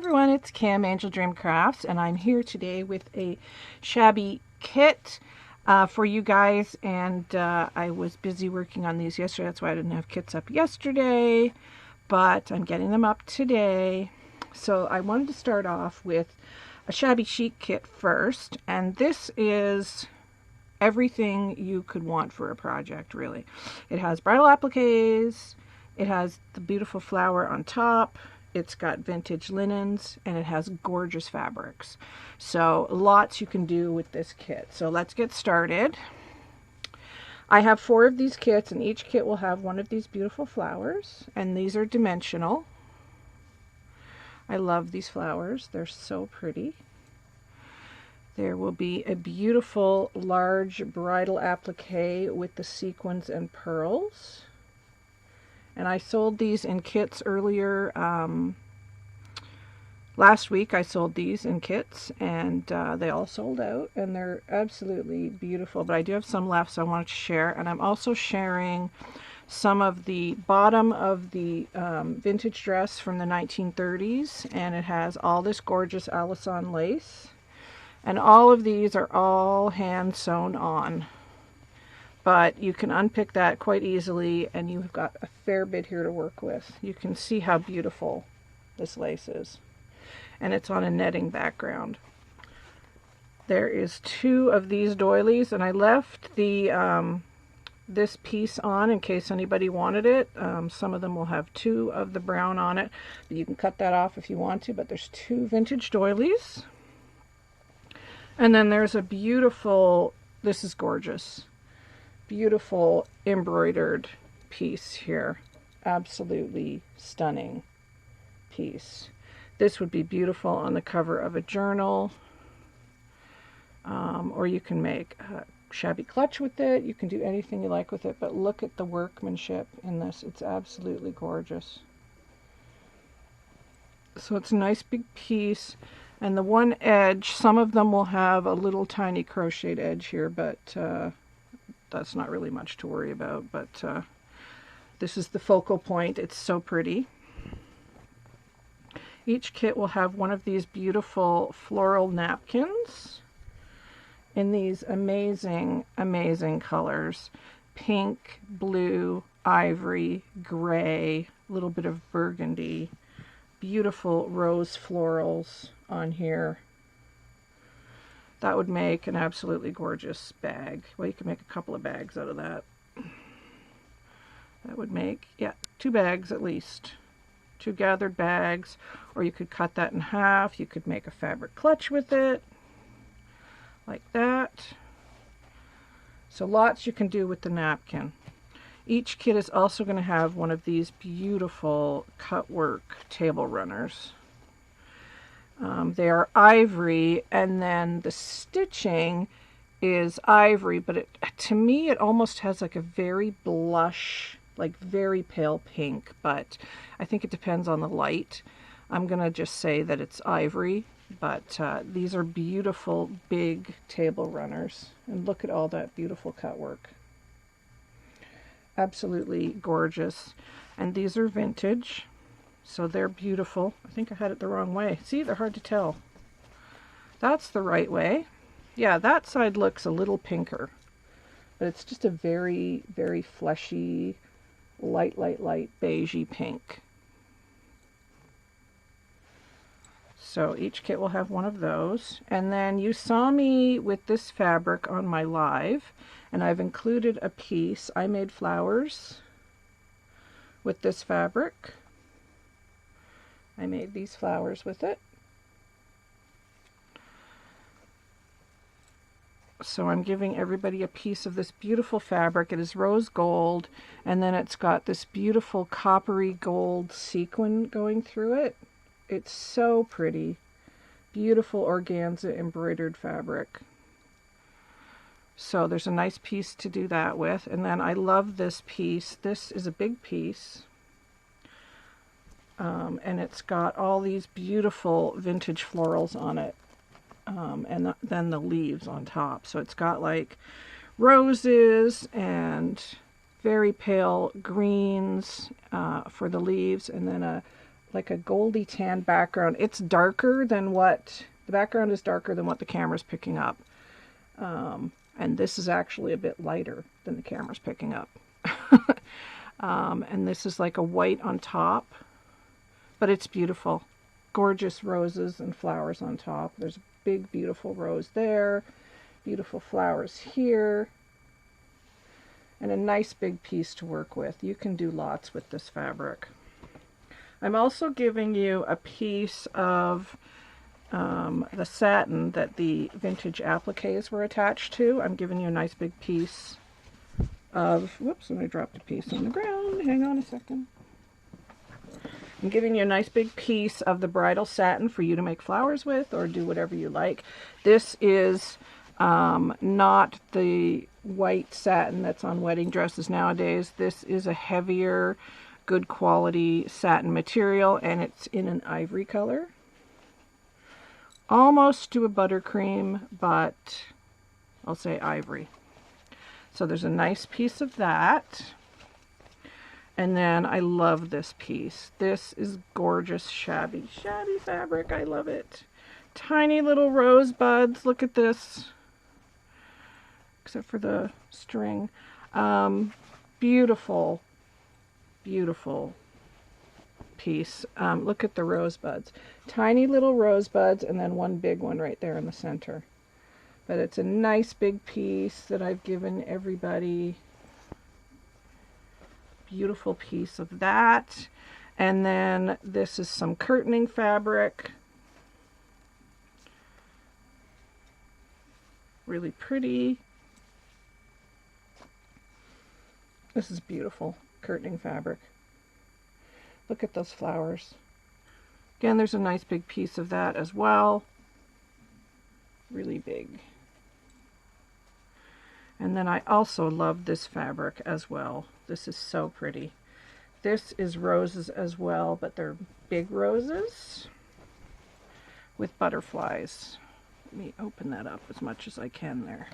everyone, it's Kim, Angeldreamcrafts, and I'm here today with a Shabby kit for you guys, and I was busy working on these yesterday, that's why I didn't have kits up yesterday, but I'm getting them up today. So I wanted to start off with a Shabby Chic kit first, and this is everything you could want for a project, really. It has bridal appliques, it has the beautiful flower on top, it's got vintage linens, and it has gorgeous fabrics. So lots you can do with this kit. So let's get started. I have 4 of these kits, and each kit will have one of these beautiful flowers, and these are dimensional. I love these flowers, they're so pretty. There will be a beautiful large bridal applique with the sequins and pearls. And I sold these in kits earlier. Last week I sold these in kits, and they all sold out, and they're absolutely beautiful. But I do have some left, so I wanted to share. And I'm also sharing some of the bottom of the vintage dress from the 1930s, and it has all this gorgeous Alisson lace. And all of these are all hand sewn on. But you can unpick that quite easily, and you've got a fair bit here to work with. You can see how beautiful this lace is. And it's on a netting background. There is 2 of these doilies, and I left the this piece on in case anybody wanted it. Some of them will have 2 of the brown on it. You can cut that off if you want to, but there's 2 vintage doilies. And then there's a beautiful, this is gorgeous, beautiful embroidered piece here. Absolutely stunning piece. This would be beautiful on the cover of a journal, or you can make a shabby clutch with it. You can do anything you like with it, but look at the workmanship in this. It's absolutely gorgeous. So it's a nice big piece, and the one edge, some of them will have a little tiny crocheted edge here, but that's not really much to worry about. But this is the focal point. It's so pretty. Each kit will have one of these beautiful floral napkins in these amazing, amazing colors. Pink, blue, ivory, gray, a little bit of burgundy. Beautiful rose florals on here. That would make an absolutely gorgeous bag. Well, you can make a couple of bags out of that. That would make, yeah, 2 bags at least. 2 gathered bags, or you could cut that in half. You could make a fabric clutch with it, like that. So lots you can do with the napkin. Each kit is also going to have one of these beautiful cut work table runners. They are ivory, and then the stitching is ivory, but to me it almost has like a very blush, like very pale pink, but I think it depends on the light. I'm gonna just say that it's ivory, but these are beautiful big table runners, and look at all that beautiful cut work. Absolutely gorgeous. And these are vintage, so they're beautiful. I think I had it the wrong way. See, they're hard to tell. That's the right way. Yeah, that side looks a little pinker, but it's just a very, very fleshy, light beigey pink. So each kit will have one of those. And then you saw me with this fabric on my live, and I've included a piece. I made flowers with this fabric. I made these flowers with it. So I'm giving everybody a piece of this beautiful fabric. It is rose gold, and then it's got this beautiful coppery gold sequin going through it. It's so pretty. Beautiful organza embroidered fabric. So there's a nice piece to do that with. And then I love this piece. This is a big piece. And it's got all these beautiful vintage florals on it. And then the leaves on top. So it's got like roses and very pale greens for the leaves, and then like a goldy tan background. It's darker than what, the background is darker than what the camera's picking up. And this is actually a bit lighter than the camera's picking up. And this is like a white on top, but it's beautiful. Gorgeous roses and flowers on top. There's a big, beautiful rose there. Beautiful flowers here. And a nice big piece to work with. You can do lots with this fabric. I'm also giving you a piece of the satin that the vintage appliques were attached to. I'm giving you a nice big piece of, whoops, and I dropped a piece on the ground. Hang on a second. I'm giving you a nice big piece of the bridal satin for you to make flowers with or do whatever you like. This is not the white satin that's on wedding dresses nowadays. This is a heavier, good quality satin material, and it's in an ivory color. Almost to a buttercream, but I'll say ivory. So there's a nice piece of that. And then I love this piece. This is gorgeous shabby fabric. I love it. Tiny little rosebuds. Look at this. Except for the string. Beautiful, beautiful piece. Look at the rosebuds. Tiny little rosebuds and then one big one right there in the center. But it's a nice big piece that I've given everybody. Beautiful piece of that. And then this is some curtaining fabric. Really pretty. This is beautiful curtaining fabric. Look at those flowers. Again, there's a nice big piece of that as well. Really big. And then I also love this fabric as well. This is so pretty. This is roses as well, but they're big roses with butterflies. Let me open that up as much as I can there.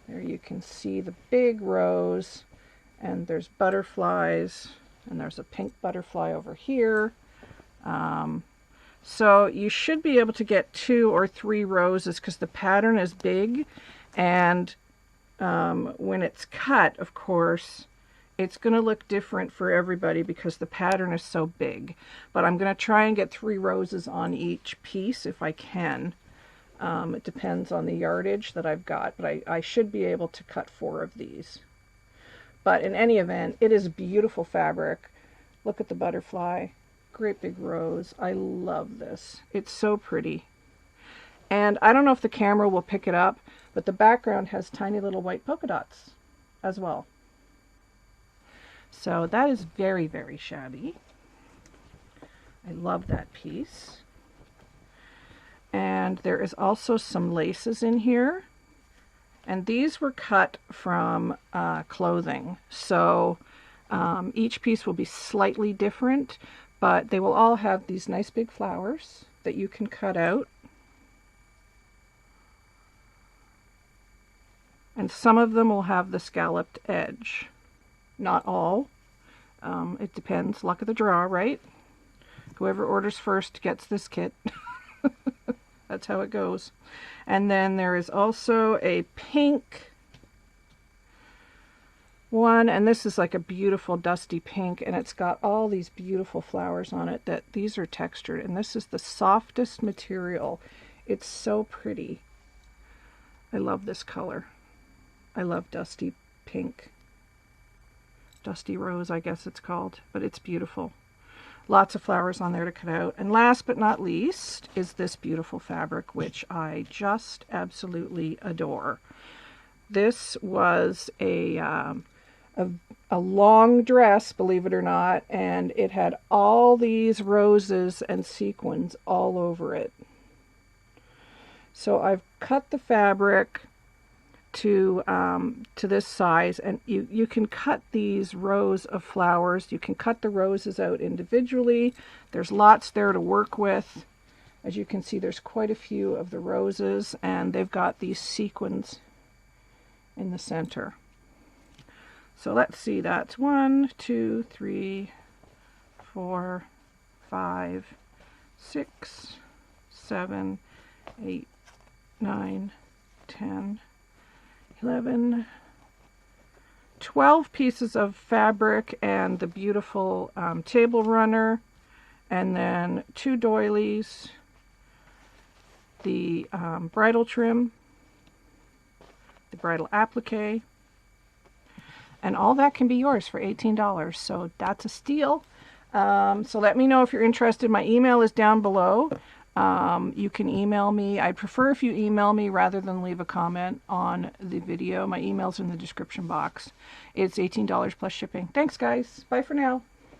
There you can see the big rose, and there's butterflies, and there's a pink butterfly over here. So you should be able to get 2 or 3 roses because the pattern is big, and when it's cut, of course, it's going to look different for everybody because the pattern is so big. But I'm going to try and get 3 roses on each piece if I can. It depends on the yardage that I've got, but I should be able to cut 4 of these. But in any event, it is beautiful fabric. Look at the butterfly. Great big rose. I love this. It's so pretty. And I don't know if the camera will pick it up, but the background has tiny little white polka dots as well. So that is very, very shabby. I love that piece. And there is also some laces in here. And these were cut from clothing. So each piece will be slightly different, but they will all have these nice big flowers that you can cut out. And some of them will have the scalloped edge. Not all. It depends. Luck of the draw, right? Whoever orders first gets this kit. That's how it goes. And then there is also a pink one, and this is like a beautiful dusty pink, and it's got all these beautiful flowers on it that these are textured, and this is the softest material. It's so pretty. I love this color. I love dusty pink. Dusty rose, I guess it's called, but it's beautiful. Lots of flowers on there to cut out. And last but not least is this beautiful fabric, which I just absolutely adore. This was a long dress, believe it or not, and it had all these roses and sequins all over it. So I've cut the fabric to this size, and you can cut these rows of flowers. You can cut the roses out individually. There's lots there to work with. As you can see, there's quite a few of the roses, and they've got these sequins in the center. So let's see, that's 1, 2, 3, 4, 5, 6, 7, 8, 9, 10, 11, 12 pieces of fabric and the beautiful table runner, and then 2 doilies, the bridal trim, the bridal applique, and all that can be yours for $18. So that's a steal. So let me know if you're interested. My email is down below. You can email me. I'd prefer if you email me rather than leave a comment on the video. My email's in the description box. It's $18 plus shipping. Thanks, guys. Bye for now.